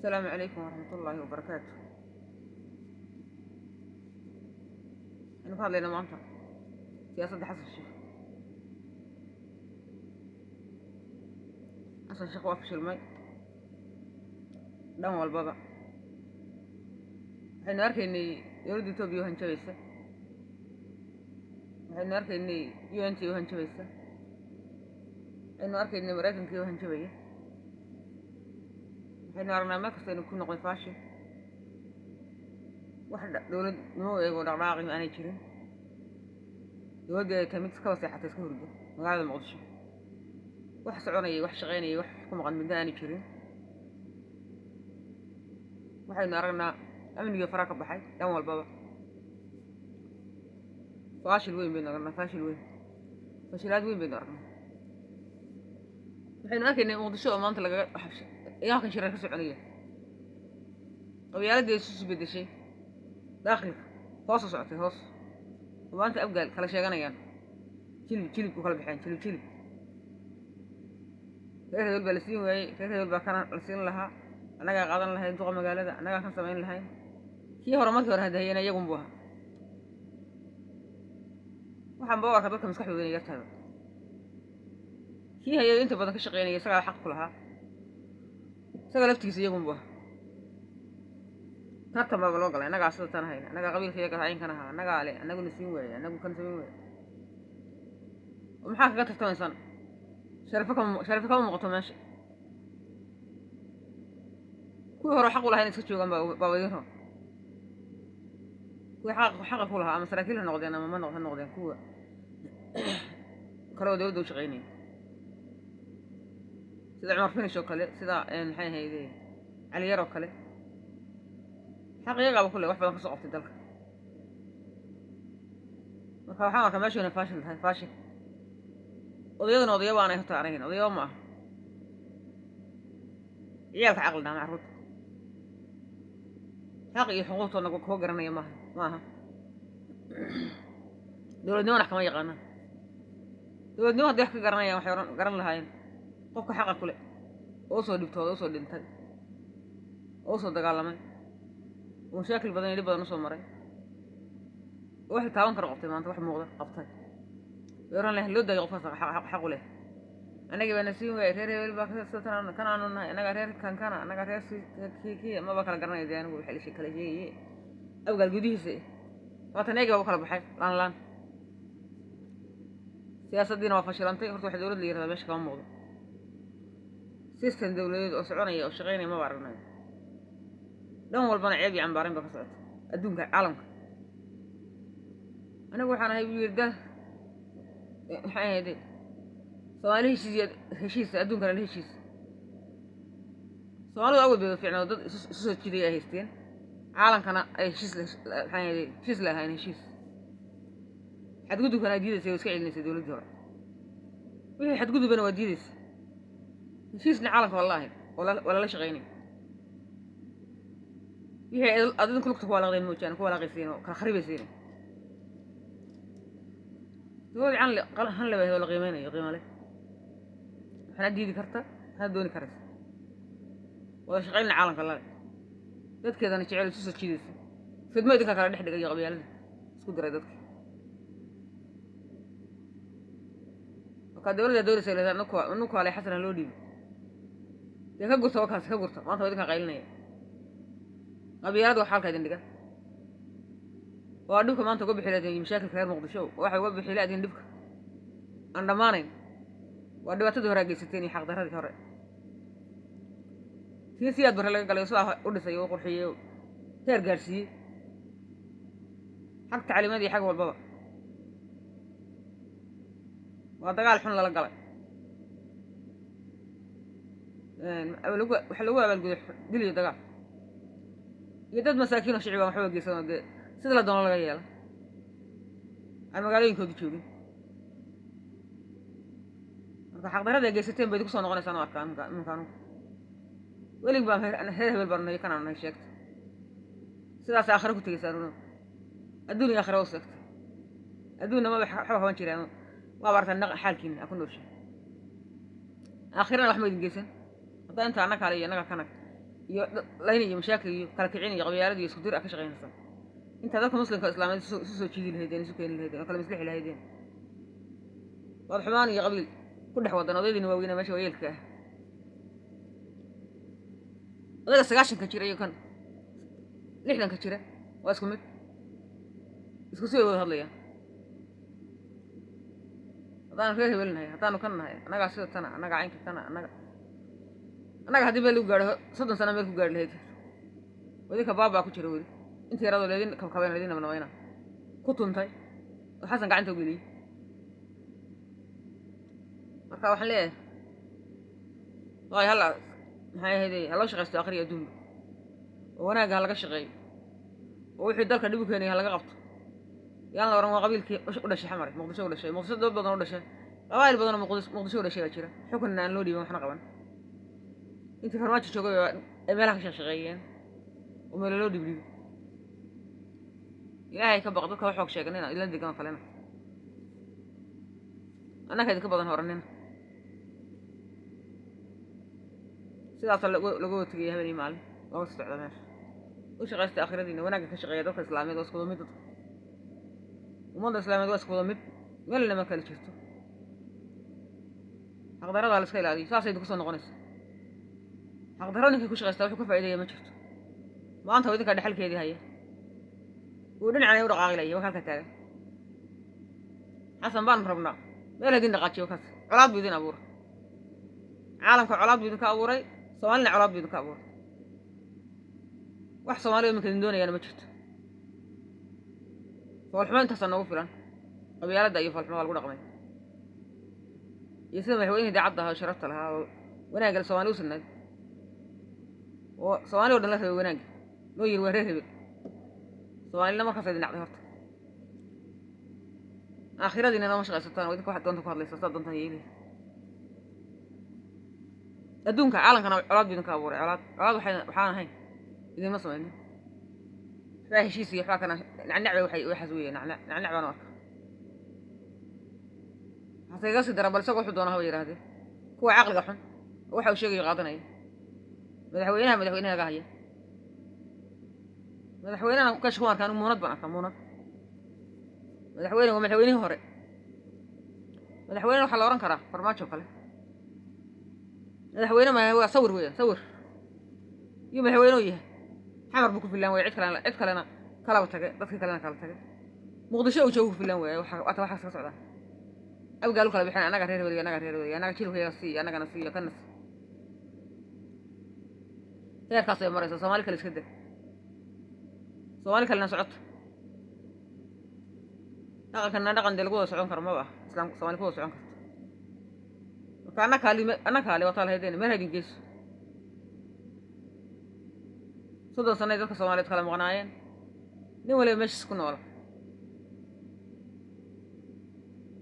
السلام عليكم ورحمة الله وبركاته. أنا فاضي لنا مانتا سياسة حسن الشيخ. حسن الشيخ واقف شلمي دم والبابا waxaynu arkaynay dowladda Itoobiya oo hanjabaysa, waxaynu arkaynay UNT oo hanjabaysa, waxaynu arkaynay Mareykanka oo hanjabaya, waxaynu aragnaa meel kasta inuu ku noqday faashil, wax dowladnimo eego dhaqdhaqaaqi aanay jirin, dowladda ay tamid iska waseexatay iska hurdo magaalada Muqdisho, wax soconayay wax shaqaynayay wax ku maqan midna aanay jirin. waxaynu aragnaa amniga fara ka baxay dhan walbaba, faashil weyn baynu aragnaa, fashilaad weyn baynu aragnaa. waxaynu arkaynay Muqdisho oo maanta lagaga halkan shirar ka soconaya, qabyaaladii isu bedeshay daaqilka hoos u socotay hoos, oo maanta abgaal kala sheeganayaan jilib ku kala baxeen jilib reer hebel baa la siin waayey, reer hebel baa kana la siin lahaa, annagaa qaadan lahayn duqa magaalada, annagaa kan samayn lahayn. kii hore markii hore hadahayeen iyagun buu ahaa. waxaan baa arkaa dadka maskaxdooda inay yartahay. kii hayay inta badan ka shaqeynaya isagaa xaq ku lahaa, isaga laftigiisa iyagun buu ahaa. tartan baa loo galay, annagaa sida tan hayna, annagaa qabiilkayaga caynkan ahaa, annagaa le, annaguna siin waayey, annagu kan samayn waayey. maxaa kaga tartamaysaan? sharafo kama muuqato meesha. kuwii hore xaq u lahaa inay iska joogaan baa wadin raba. kuwii xaqa ku lahaa ama saraakiil ha noqdeen ama ha noqdeen kuwa kale oo dowladda u shaqaynaya, sida Cumar Finish oo kale, sida maxay ahayd Cali Yar oo kale, xaq iyagaaba ku leh wax badan ka soo qabtay dalka. marka waxaan arkaa meesha inay faashil tahay, faashil. odayadana odayaba aanay horta anahayn, odayaba ma aha. ciyaalka caqli dhaama carruurta xaq iyo xuquuqtoodna kuwa garanaya maaha. dowladnimo wax kama yaqaanaan. dowladnimo haddii wax ka garanayaan waxay garan lahaayeen qofka xaqa ku leh oo soo dhibtooda, oo soo dhintay, oo soo dagaalamay, oo mashaakil badan iyo dhib badan usoo maray, oo wax taaban kara qabtay, maanta wax muuqda qabtay. oran leh loo daayo qofkaas xaq u leh. annaga baa nasiin waayey, reer hebel baa kan aanu nahay, annaga reer kankana, annaga reer kii maba kala garanaya dee anigu waxay kala sheegayey abgaal gudihiisa. maatan eegi baa u kala baxay laan. siyaasaddiina waa fashilantay. horta waxa dowlad la yirahdaa meesha kama muuqdo. system dowladeed oo soconaya oo shaqaynaya maba aragnayo. dhan walbana ceeb iyo cambaarin baa ka socota adduunka caalamka. anigu waxaan ahay buu yidhi maxay ahayd Soomaali heshiis adduunkana la heshiis. Soomaalidu awal bay fiicnaa dad isu soo jiiday ay haysteen, caalamkana ay heshiis lahayn heshiis. xadgudubkana diidaysay oo iska celinaysay dowladdii hore. wixii xadgudubana waa diidaysay. heshiisna caalamka wallaahi waa lala shaqaynay. wixii adinku lugta ku walaaqdeen moojaan ku walaaqaysiin oo kala kharibayseen. dowlad han la baahdo la qiimeynayo qiimo leh. waxaana diidi karta, waxaana dooni karaysa. wada shaqaynna caalamka lale, dadkeedana jecel isu soo jiidaysa. fidmo idinka kala dhex dhigayo qabyaalada isku diray dadka. markaa dowladda doonaysa leedahay ninku ale xasan loo dhiibo. dee ka gurta wakaas ka gurta, maanta waa idinka qaylinaya. qabyaalada wax halka idin dhiga. waa dhibka maanta uga bixi lahayd mashaakilka reer Muqdisho. waxay uga bixi lahayd dhibka aan dhammaanayn. waa dhibaatadii hore geysateen iyo xaqdarradii hore. tii siyaad bare laga galay sidaa u dhisay oo qurxiyey oo heer gaarsiiyey xag tacliimadii xag walbaba. waa dagaal xun lala galay. waxa lagu abaalguday dil iyo dagaal iyo dad masaakiin oo shicibaan waxba geysan oo dee sida la doono laga yeela aan magaalooyinkooda joogin. marka xaqdarrada ay geysateen bay idinku soo noqonaysaan oo arkaan iminkaanu welig baan reer hebel baan nahay kanaan nahay sheegta. sidaas aakhiro ku tegaysaan adduun iyo aakhiro u seegta. adduunna maba waxba haban jiraan, waa bartaan xaalkiina ku nooshay. aakhirana wax ma idin geysan. hadda inta annaga kale iyo annaga kana iyo layn iyo mashaakil iyo kala kicin iyo qabyaalad iyo isku dir ka shaqeynaysa inta dadka muslimka islaamada isu soo jiidi lahaydeen isu keeni lahaydeen kala mislixi lahaydeen wad xumaan iyo qabiil ku dhex wadan odaydina waaweyn meesha weelka ah odayga 90 ka jira iyo kan 60 ka jira waa isku mid isku soo wada hadlaya hadaan reer hebelnahay hadaan kan nahay anaga sida tan anaga aynka tan anaga hadii baa lagu gaaro 30 sano meel ku gaar lahayd wadika baaba ku jira wali intii yarado leedin kabkabeen leedin nabana ku tuntay xasan gacanta u geliyay marka waxaan leeyahay way hala maxay ahaydey hala shaqeysto akhriya adduun oo wanaaga laga shaqeeyo oo wixii dalka dib u keenay laga qabto yaan la oran waa qabiilkii u dhashay xamar muqdisho u dhashay muqdisho dad badan u dhashay qabaayil badan oo muqdisho u dhashay jira xukunna aan loo dhiibin waxna qaban intii farmaajo joogay ee meelaha ka shaqeeyeen oo meel loo dhiibay ilaahay ka baqdo ka xoog sheeganina ila degan falena anaka idinka badan horanina sidaas lagu tagay habeenii maalin oo socda meesha u shaqeysta akhiradiina wanaaga ka shaqeeya dadka islaamiyada oo isku mid umada islaamiyada waa isku mid meel lama kala jirto xaqdarada la iska ilaaliyo saasay ku soo noqonaysa xaqdarada ninka ku shaqeysta wuxuu ka faa'iideeyaa ma jirto maanta wadinka dhaxalkeedii haya uu dhinacay u dhaqaaqilay waxa ka taagan xasan baan rabnaa meel hadin dhaqaajiyo kaas colaad buu idin abuuray caalamka colaad buu idin ka abuuray Soomaalina colaad buu idin ka abuuray wax Soomaaliya ma kadin doonayaan ma jirto falxumaynta sanoo filan qabyaalada iyo falxumaha lagu dhaqmay iyo sida madaxweynaha daacadda ah sharafta lahaa wanaaga Soomaaliya u sanad oo Soomaaliya oo dhan la rabay wanaag loo yiri waa reer hebel Soomaalina markaas ay dhinacday horta aakhiradiina nama shaqaysataan oo idinka wax doonta ku hadlaysa doontan yeelay adduunka caalamkana colaad buu idin ka abuuray colaad waxaan ahayn idin ma sameeynin heshiis iyo waxa kana nacnacba waxay u xasweeyeen nacnacbana arka haseega si darabal sago wuxuu doonaa yiraahdee kuwa aqliga xun waxa uu sheegay qaadanaya madaxweynaha laga haya madaxweynaha ka shaqo markaan muunad baan arkaa muunad madaxweynaha hore madaxweynaha waxa la oran karaa farmaajo kale madaxweynaha ma waa sawir weeyaan sawir iyo madaxweynuhu yahay xamar buu ku filan way cid kalena kala tagay dadka kalena kala tagay muqdisho uu joogo ku filan way waxa ka socda abgaalu kala bixin anaga reer waliga anaga jilkayga si anagana si kana heerkaas ay marayso Soomaali kale iska daa Soomaali kalena socod dhaqan lagu wada socon karo ma baa islaam Soomaali ku wada socon karto marka kaali wata lahaydeen meel hadin gees soddon sano dadka Soomaaliyeed kala maqnaayeen nin waliba meesha ku nool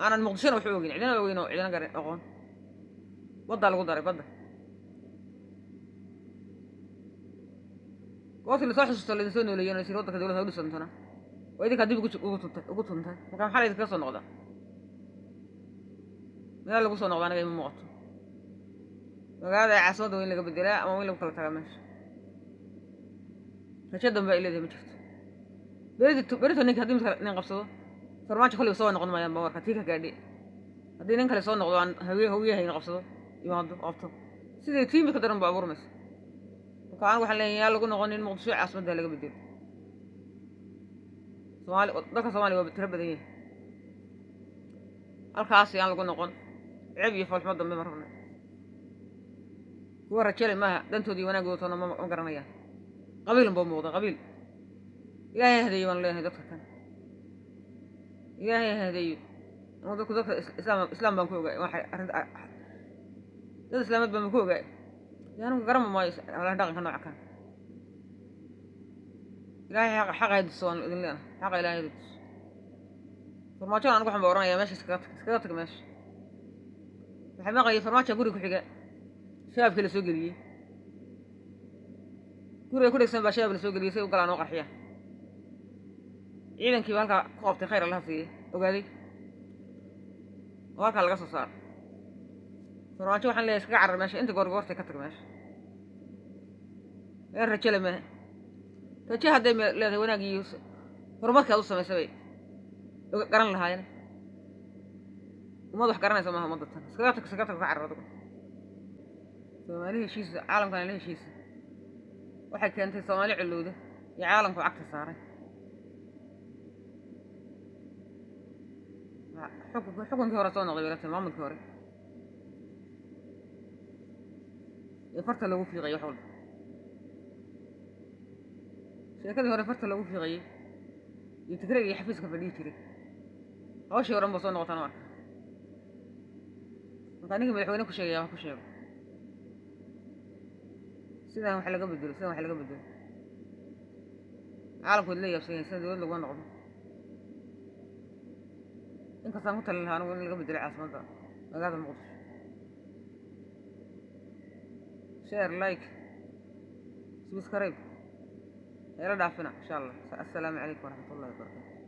aanan muqdisho wuxuu ogin cidina gaar aqoon wada lagu daray badda qof la soo xasuusto la soo nooleeyay si waddanka dawladda u dhisantana oo idinka dib ugu tuntay marka maxaa idinka soo noqda meel lagu soo noqdo anaga ma muuqato magaalada caasimada weyn laga bedelaa ama weyn lagu kala tagaa meesha rajada ma ilaahay ma jirto berito ninka hadii nin qabsado farmaajo kulli soo noqon maayaan ba warka tika gaadhi hadii nin kale soo noqdo aan hawiyahay qabsado imaado qabto sidii tiimka daran ba abuurmaysa marka waxaan leeyahay lagu noqonin muqdisho caasimada laga bedelo dadka Soomaaliya waa tiro badan yahay halkaas aan lagu noqon ceeb iyo falxumo dambe ma rabno kuwa rajale maaha dantoodii wanaagooda ma garanayaan qabiil buu muuqda qabiil ilaahay hadayo waan leeyahay dadka kan ilaahay hadayo dadka islaam baan ku ogaay waxa arinta dad islaamad baan ku ogaay yaanu garan maayo wala dhaqanka nooca kan ilaahay xaq ay soo idin leena xaq ilaahay farmaajo aan ku xambaaranayaa meesha iskaga tag meesha waxa ma qeeyay farmaajo guriga ku xiga shaabka la soo galiyay guriga ku dhigsan baa shaab la soo galiyay si uu galaan oo qarxiya ciidankii halka ku qabtay khayr Allah siiyay ogaaday halka laga soo saar farmaajo waxaan leeyahay iskaga carar meesha inta goortay ka tag meesha الرجال ما رجال هذا لا وانا جيوس هرمات كذا صار مسوي قرن لها يعني وما ضح قرن يسمعها مضت سكرتك كعرض سومالي شيء عالم كان له شيء واحد كانت سومالي علوده يا عالم كعكت صاري حكم كورة صون غيرت ما من كورة يفرت له في غير حول شيء كذا هو فرت له في غير يتكرر يحفزك في اللي تري أول شيء ورم بصون وطنوار مكانك ملحوينك كل شيء كل شيء سيدا حلقة بدل سيدا حلقة بدل عالم كله يبصين سيدا يقول لو نقض إنك صامت لها أنا وين بدل عاصمة ده هذا الموضوع شير لايك سبسكرايب يلا دعفنا إن شاء الله. السلام عليكم ورحمة الله وبركاته.